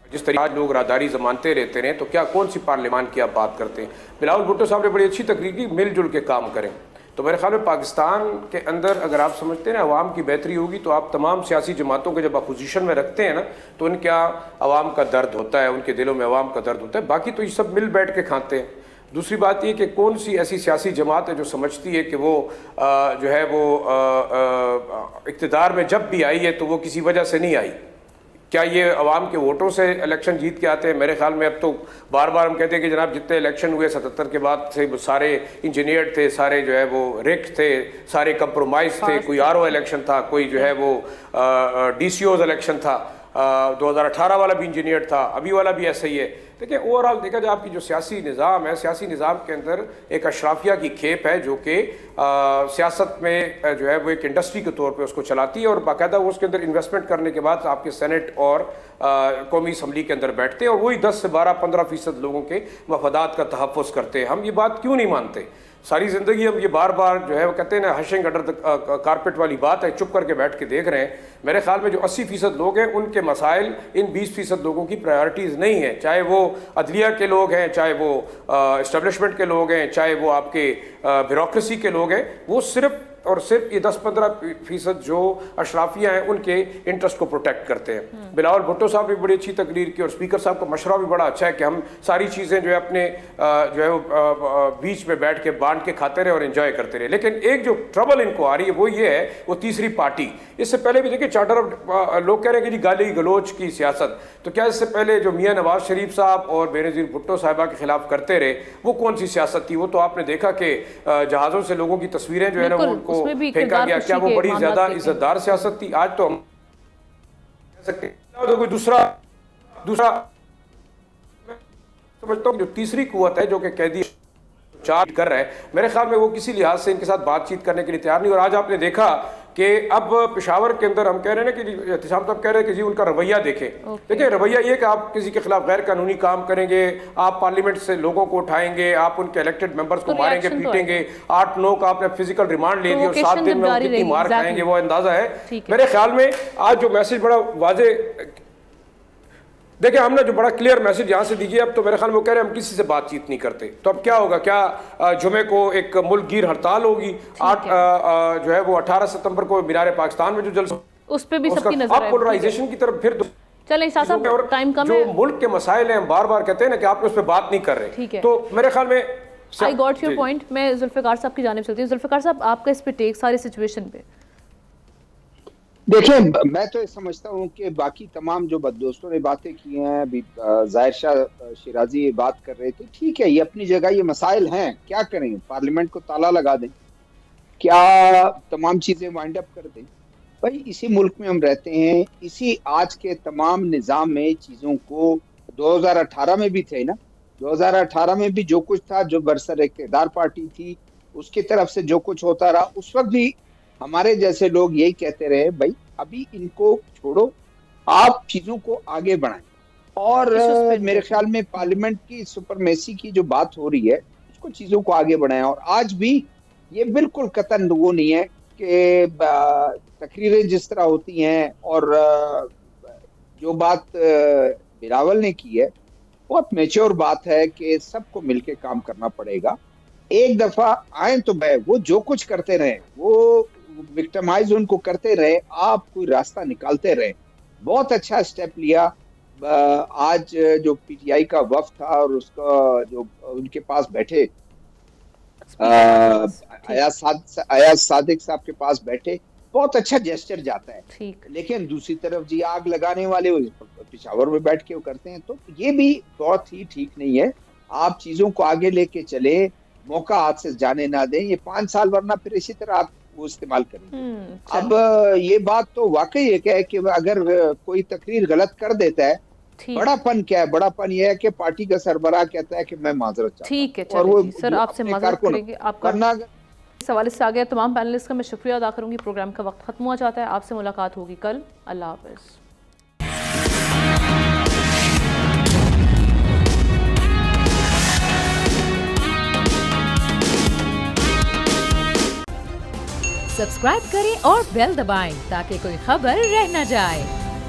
[SPEAKER 5] जिस तरीके आज लोग राहदारी जमानते रहते हैं, तो क्या कौन सी पार्लियामान की आप बात करते हैं? बिलावल भुट्टो साहब ने बड़ी अच्छी तकरीर की, मिलजुल के काम करें। तो मेरे ख्याल में पाकिस्तान के अंदर अगर आप समझते हैं ना अवाम की बेहतरी होगी, तो आप तमाम सियासी जमातों के जब अपोजिशन में रखते हैं ना, तो उनके अवाम का दर्द होता है, उनके दिलों में अवाम का दर्द होता है। बाकी तो ये सब मिल बैठ के खाते हैं। दूसरी बात ये कि कौन सी ऐसी सियासी जमात है जो समझती है कि वो जो है वो इक़्तिदार में जब भी आई है तो वो किसी वजह से नहीं आई। क्या ये अवाम के वोटों से इलेक्शन जीत के आते हैं? मेरे ख्याल में अब तो बार बार हम कहते हैं कि जनाब जितने इलेक्शन हुए 77 के बाद से वो सारे इंजीनियर थे, सारे जो है वो रिक थे, सारे कंप्रोमाइज थे, कोई आरओ इलेक्शन था, कोई जो है वो डीसीओज इलेक्शन था, 2018 वाला भी इंजीनियर था, अभी वाला भी ऐसा ही है। देखिए ओवरऑल देखा जाए आपकी जो सियासी निज़ाम है, सियासी निज़ाम के अंदर एक अशराफिया की खेप है जो कि सियासत में जो है वो एक इंडस्ट्री के तौर पे उसको चलाती है और बाकायदा वो उसके अंदर इन्वेस्टमेंट करने के बाद आपके सेनेट और कौमी असम्बली के अंदर बैठते हैं और वही 10 से 12-15% लोगों के मफादात का तहफ़्फ़ुज़ करते हैं। हम ये बात क्यों नहीं मानते? सारी ज़िंदगी हम ये बार बार जो है वो कहते हैं ना हशिंग अंडर द कारपेट वाली बात है, चुप करके बैठ के देख रहे हैं। मेरे ख्याल में जो 80% लोग हैं उनके मसाइल इन 20% लोगों की प्रायोरिटीज़ नहीं है, चाहे वो अदलिया के लोग हैं, चाहे वो इस्टेब्लिशमेंट के लोग हैं, चाहे वो आपके ब्यूरोक्रेसी के लोग हैं। वो सिर्फ और सिर्फ ये 10-15% जो अशराफिया हैं उनके इंटरेस्ट को प्रोटेक्ट करते हैं। बिलावल भुट्टो साहब ने बड़ी अच्छी तकरीर की और स्पीकर साहब का मशवरा भी बड़ा अच्छा है कि हम सारी चीज़ें जो है अपने जो है वो बीच में बैठ के बांट के खाते रहे और एंजॉय करते रहे। लेकिन एक जो ट्रबल इनको आ रही है वो ये है, वो तीसरी पार्टी। इससे पहले भी देखिए चार्टर ऑफ लोग कह रहे हैं कि जी गाली गलोच की सियासत, तो क्या इससे पहले जो मियाँ नवाज शरीफ साहब और बेनज़ीर भुट्टो साहिबा के खिलाफ करते रहे वो कौन सी सियासत थी? वो तो आपने देखा कि जहाज़ों से लोगों की तस्वीरें जो है ना वो उनको फेंका गया। क्या वो बड़ी ज्यादा इज्जतदार सियासत थी? आज तो हम कह सकते हैं तो कोई दूसरा समझता हूँ जो तीसरी कुव्वत है जो कि कैदी चार्ज कर रहा है, मेरे ख्याल में वो किसी लिहाज से इनके साथ बातचीत करने के लिए तैयार नहीं। और आज आपने देखा कि अब पेशावर के अंदर हम कह रहे हैं ना कि एहतिशाम साहब कह रहे हैं कि जी उनका रवैया देखें। देखिए रवैया ये कि आप किसी के खिलाफ गैर कानूनी काम करेंगे, आप पार्लियामेंट से लोगों को उठाएंगे, आप उनके इलेक्टेड मेंबर्स को मारेंगे पीटेंगे, 8-9 का आपने फिजिकल रिमांड ले लिया और 7 दिन में कितनी मार खाएंगे वो अंदाजा है। मेरे ख्याल में आज जो मैसेज बड़ा वाजे, देखिए हमने जो बड़ा क्लियर मैसेज यहाँ से दीजिए। अब तो मेरे ख्याल में वो कह रहे हैं हम किसी से बातचीत नहीं करते, तो अब क्या होगा? क्या जुमे को एक मुल्क गिर हड़ताल होगी? 8 जो है वो 18 सितंबर को मीनार पाकिस्तान में जो जलसा
[SPEAKER 1] उस पे भी सबकी नजर है,
[SPEAKER 5] पोलराइजेशन की तरफ फिर
[SPEAKER 1] चलें साहब टाइम कम है।
[SPEAKER 5] जो मुल्क के मसाइल हैं हम बार बार कहते हैं ना कि आप उस पर बात नहीं कर रहे, तो मेरे ख्याल में
[SPEAKER 1] आई गॉट योर पॉइंट। मैं जुल्फिकार साहब की जानिब चलती हूँ। जुल्फिकार साहब आपका इस पे टेक सारी सिचुएशन पे।
[SPEAKER 2] देखिए मैं तो ये समझता हूँ कि बाकी तमाम जो दोस्तों ने बातें की हैं, अभी जाहिर शाह शिराजी ये बात कर रहे थे, ठीक है, ये अपनी जगह ये मसाइल हैं, क्या करें? पार्लियामेंट को ताला लगा दें क्या? तमाम चीजें वाइंड अप कर दें? भाई इसी मुल्क में हम रहते हैं, इसी आज के तमाम निज़ाम में चीज़ों को 2018 में भी थे ना, 2018 में भी जो कुछ था, जो बरसर इक़्तिदार पार्टी थी उसकी तरफ से जो कुछ होता रहा, उस वक्त भी हमारे जैसे लोग यही कहते रहे भाई अभी इनको छोड़ो, आप चीजों को आगे बढ़ाएं। और मेरे ख्याल में पार्लियामेंट की सुपरमेसी की जो बात हो रही है उसको चीजों को आगे बढ़ाएं। और आज भी ये बिल्कुल कतन वो नहीं है कि तकरीरें जिस तरह होती हैं और जो बात बिलावल ने की है बहुत मैच्योर बात है कि सबको मिलके काम करना पड़ेगा। एक दफा आए तो वो जो कुछ करते रहे, वो विक्टिमाइज उनको करते रहे, आप कोई रास्ता निकालते रहे। बहुत अच्छा स्टेप लिया आज जो पीटीआई का वफ्द था और उसका जो उनके पास बैठे अयाज सादिक साहब के पास बैठे, बहुत अच्छा जेस्चर जाता है। लेकिन दूसरी तरफ जी आग लगाने वाले पेशावर में बैठ के वो करते हैं, तो ये भी बहुत ही ठीक नहीं है। आप चीजों को आगे लेके चले, मौका हाथ से जाने ना दें। ये 5 साल वरना फिर इसी तरह आप वो इस्तेमाल करेंगे। अब ये बात तो वाकई है कि अगर कोई तकरीर गलत कर देता है, बड़ापन क्या है? बड़ापन ये है कि पार्टी का सरबराह कहता है कि मैं माजरत चाहता हूं।
[SPEAKER 1] ठीक है, और वो सर आपसे माजरत करेंगे। आपका इस हवाले से आ गया। तमाम पैनलिस्ट का मैं शुक्रिया अदा करूंगी। प्रोग्राम का वक्त खत्म हुआ जाता है। आपसे मुलाकात होगी कल। अल्लाह हाफ़िज़।
[SPEAKER 6] सब्सक्राइब करें और बेल दबाएं ताकि कोई खबर रह न जाए।